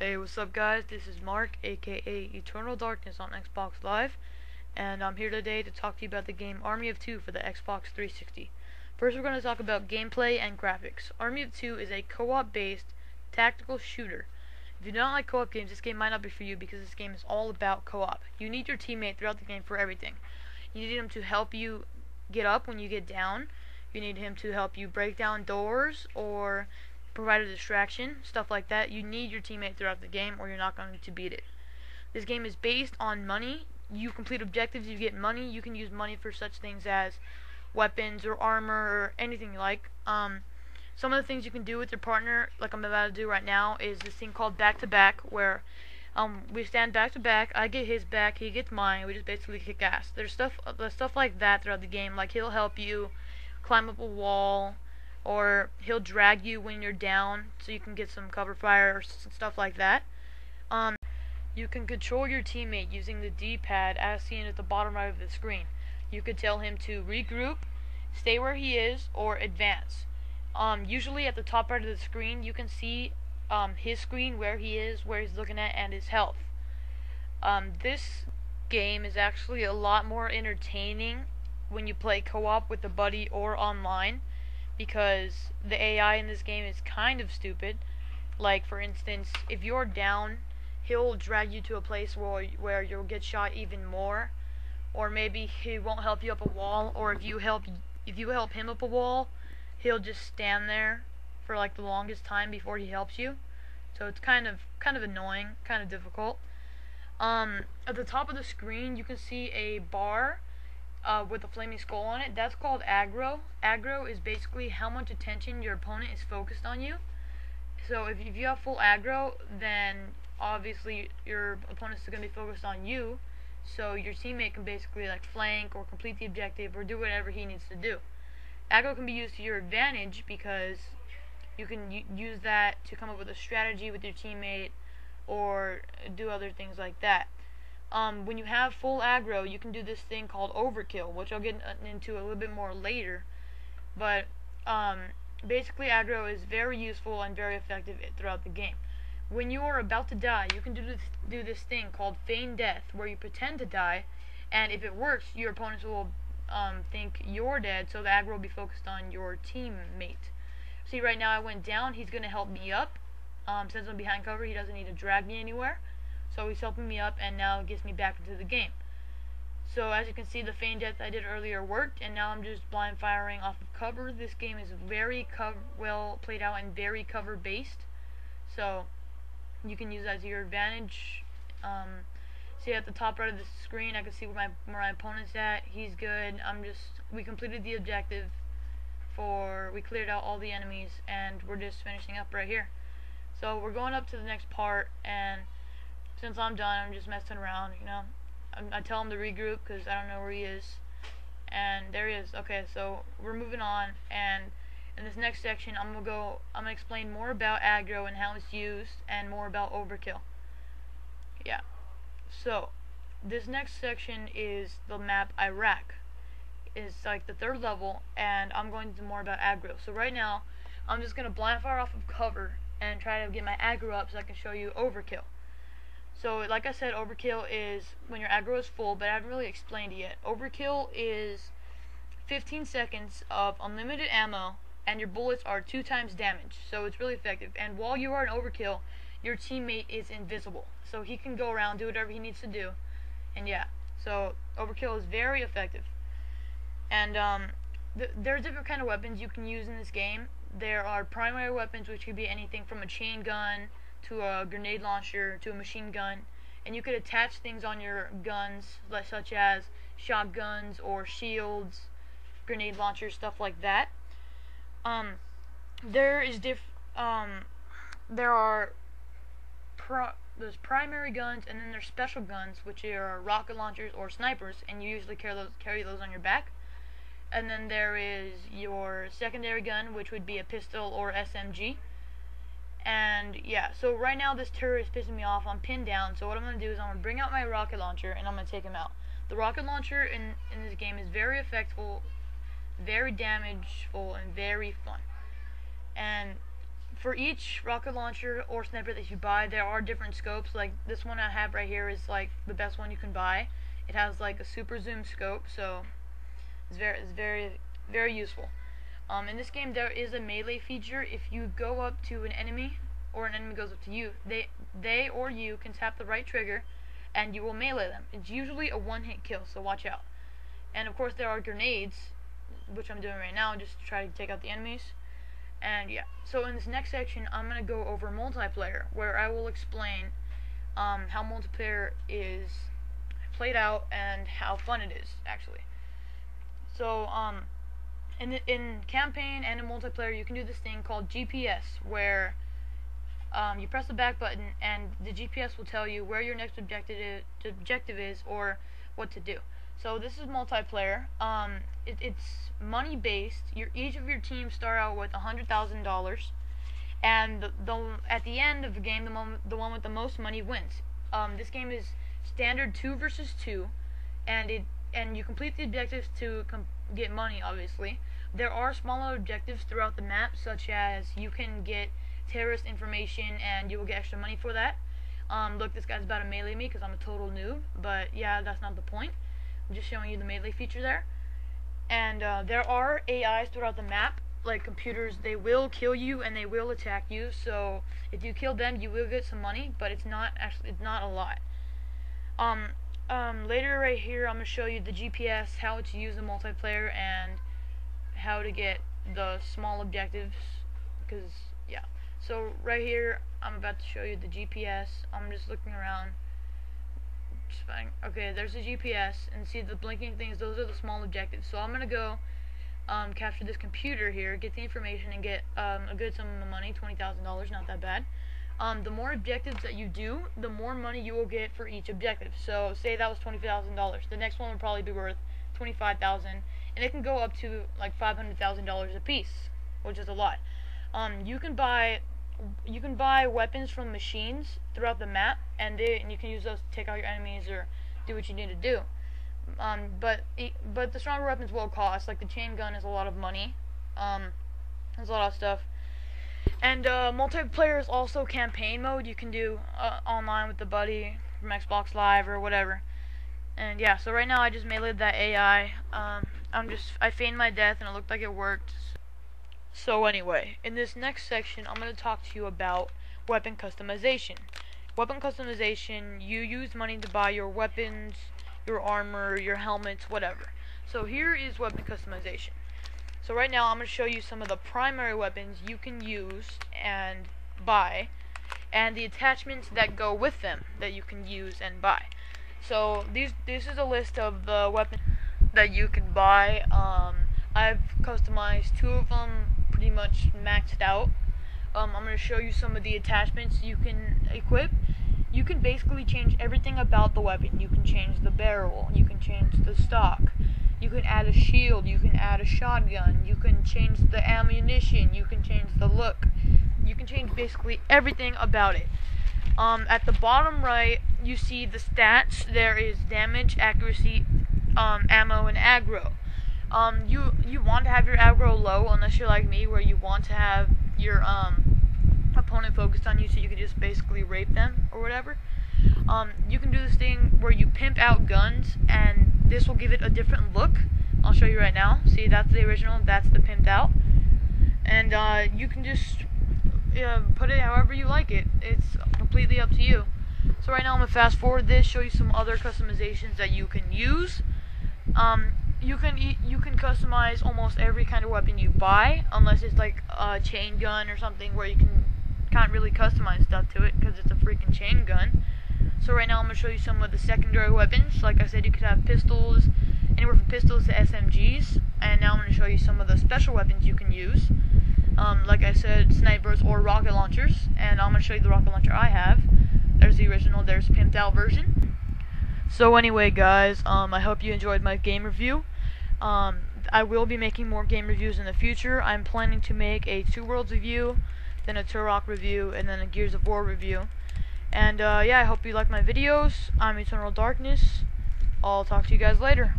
Hey, what's up guys? This is Mark, aka Eternal Darkness on Xbox Live, and I'm here today to talk to you about the game Army of Two for the Xbox 360. First we're going to talk about gameplay and graphics. Army of Two is a co-op based tactical shooter. If you don't like co-op games, this game might not be for you because this game is all about co-op. You need your teammate throughout the game for everything. You need him to help you get up when you get down. You need him to help you break down doors or provide a distraction, stuff like that. You need your teammate throughout the game or you're not going to beat it. This game is based on money. You complete objectives, you get money. You can use money for such things as weapons or armor or anything you like. Some of the things you can do with your partner, like I'm about to do right now, is this thing called back-to-back, where we stand back-to-back, I get his back, he gets mine, we just basically kick ass. There's stuff like that throughout the game, like he'll help you climb up a wall, or he'll drag you when you're down so you can get some cover fire or stuff like that. You can control your teammate using the D-pad as seen at the bottom right of the screen. You could tell him to regroup, stay where he is, or advance. Usually at the top right of the screen you can see his screen, where he is, where he's looking at, and his health. This game is actually a lot more entertaining when you play co-op with a buddy or online, because the AI in this game is kind of stupid. Like, for instance, if you're down, he'll drag you to a place where you'll get shot even more, or maybe he won't help you up a wall, or if you help him up a wall, he'll just stand there for like the longest time before he helps you. So it's kind of annoying, kind of difficult. At the top of the screen you can see a bar with a flaming skull on it. That's called aggro. Aggro is basically how much attention your opponent is focused on you. So if you have full aggro, then obviously your opponent's going to be focused on you, so your teammate can basically like flank or complete the objective or do whatever he needs to do. Aggro can be used to your advantage because you can use that to come up with a strategy with your teammate or do other things like that. When you have full aggro, you can do this thing called overkill, which I'll get into a little bit more later. But basically aggro is very useful and very effective throughout the game. When you are about to die, you can do this thing called feign death, where you pretend to die, and if it works, your opponents will think you're dead, so the aggro will be focused on your teammate. See, right now I went down, he's going to help me up. Since I'm behind cover, he doesn't need to drag me anywhere. So he's helping me up, and now it gets me back into the game. So as you can see, the feign death I did earlier worked, and now I'm just blind firing off of cover. This game is very well played out and very cover based, so you can use that to your advantage. See at the top right of the screen, I can see where my opponent's at. He's good. We completed the objective. We cleared out all the enemies, and we're just finishing up right here. So we're going up to the next part, and since I'm done, I'm just messing around, you know. I tell him to regroup because I don't know where he is, and there he is. Okay, so we're moving on, and in this next section I'm gonna explain more about aggro and how it's used, and more about overkill. Yeah. So this next section is the map Iraq. It's like the third level, and I'm going to do more about aggro. So right now I'm just gonna blind fire off of cover and try to get my aggro up so I can show you overkill. So like I said, overkill is when your aggro is full, but I haven't really explained it yet. Overkill is 15 seconds of unlimited ammo, and your bullets are 2 times damage, so it's really effective. And while you are in overkill, your teammate is invisible, so he can go around, do whatever he needs to do. And yeah, so overkill is very effective. And there are different kind of weapons you can use in this game. There are primary weapons, which could be anything from a chain gun to a grenade launcher to a machine gun, and you could attach things on your guns, such as shotguns or shields, grenade launchers, stuff like that. There's primary guns, and then there's special guns, which are rocket launchers or snipers, and you usually carry those on your back. And then there is your secondary gun, which would be a pistol or SMG. And yeah, so right now this turret is pissing me off. I'm pinned down, so what I'm going to do is I'm going to bring out my rocket launcher and I'm going to take him out. The rocket launcher in this game is very effective, very damageful, and very fun. And for each rocket launcher or sniper that you buy, there are different scopes. Like this one I have right here is like the best one you can buy. It has like a super zoom scope, so it's very useful. In this game, there is a melee feature. If you go up to an enemy, or an enemy goes up to you, they or you can tap the right trigger, and you will melee them. It's usually a one-hit kill, so watch out. And of course, there are grenades, which I'm doing right now, just to try to take out the enemies. And yeah, so in this next section, I'm gonna go over multiplayer, where I will explain how multiplayer is played out and how fun it is actually. So in campaign and in multiplayer, you can do this thing called GPS, where you press the back button and the GPS will tell you where your next objective is or what to do. So this is multiplayer. It's money based. Each of your teams start out with $100,000, and at the end of the game, the one with the most money wins. This game is standard 2 versus 2, and you complete the objectives to get money. Obviously, there are smaller objectives throughout the map, such as you can get terrorist information, and you will get extra money for that. Look, this guy's about to melee me because I'm a total noob, but yeah, that's not the point. I'm just showing you the melee feature there. And there are AIs throughout the map, like computers. They will kill you and they will attack you. So if you kill them, you will get some money, but it's not a lot. Later right here, I'm gonna show you the GPS, how to use the multiplayer, and how to get the small objectives. Because yeah. So right here, I'm about to show you the GPS. I'm just looking around. Okay, there's the GPS, and see the blinking things, those are the small objectives. So I'm gonna go capture this computer here, get the information, and get a good sum of money, $20,000, not that bad. The more objectives that you do, the more money you will get for each objective. So say that was $20,000, the next one would probably be worth $25,000, and it can go up to like $500,000 a piece, which is a lot. You can buy weapons from machines throughout the map, and you can use those to take out your enemies or do what you need to do. But the stronger weapons will cost. Like the chain gun is a lot of money. There's a lot of stuff. And multiplayer is also campaign mode. You can do online with the buddy from Xbox Live or whatever. And yeah, so right now I just meleeed that AI. I feigned my death and it looked like it worked. So anyway, in this next section, I'm going to talk to you about weapon customization. Weapon customization, you use money to buy your weapons, your armor, your helmets, whatever. So here is weapon customization. So right now, I'm going to show you some of the primary weapons you can use and buy, and the attachments that go with them that you can use and buy. So this is a list of the weapons that you can buy. I've customized 2 of them pretty much maxed out. I'm going to show you some of the attachments you can equip. You can basically change everything about the weapon. You can change the barrel, you can change the stock, you can add a shield, you can add a shotgun, you can change the ammunition, you can change the look, you can change basically everything about it. At the bottom right, you see the stats. There is damage, accuracy, ammo, and aggro. You want to have your aggro low, unless you're like me, where you want to have your opponent focused on you, so you can just basically rape them or whatever. You can do this thing where you pimp out guns, and this will give it a different look. I'll show you right now. See, that's the original, that's the pimped out, and you can just put it however you like it. It's completely up to you. So right now I'm gonna fast forward this, show you some other customizations that you can use. You can customize almost every kind of weapon you buy, unless it's like a chain gun or something where you can't really customize stuff to it because it's a freaking chain gun. So right now I'm going to show you some of the secondary weapons. Like I said, you could have pistols, anywhere from pistols to SMGs, and now I'm going to show you some of the special weapons you can use. Like I said, snipers or rocket launchers, and I'm going to show you the rocket launcher I have. There's the original, there's the pimped out version. So anyway guys, I hope you enjoyed my game review. I will be making more game reviews in the future. I'm planning to make a 2 Worlds review, then a Turok review, and then a Gears of War review. And yeah, I hope you like my videos. I'm Eternal Darkness. I'll talk to you guys later.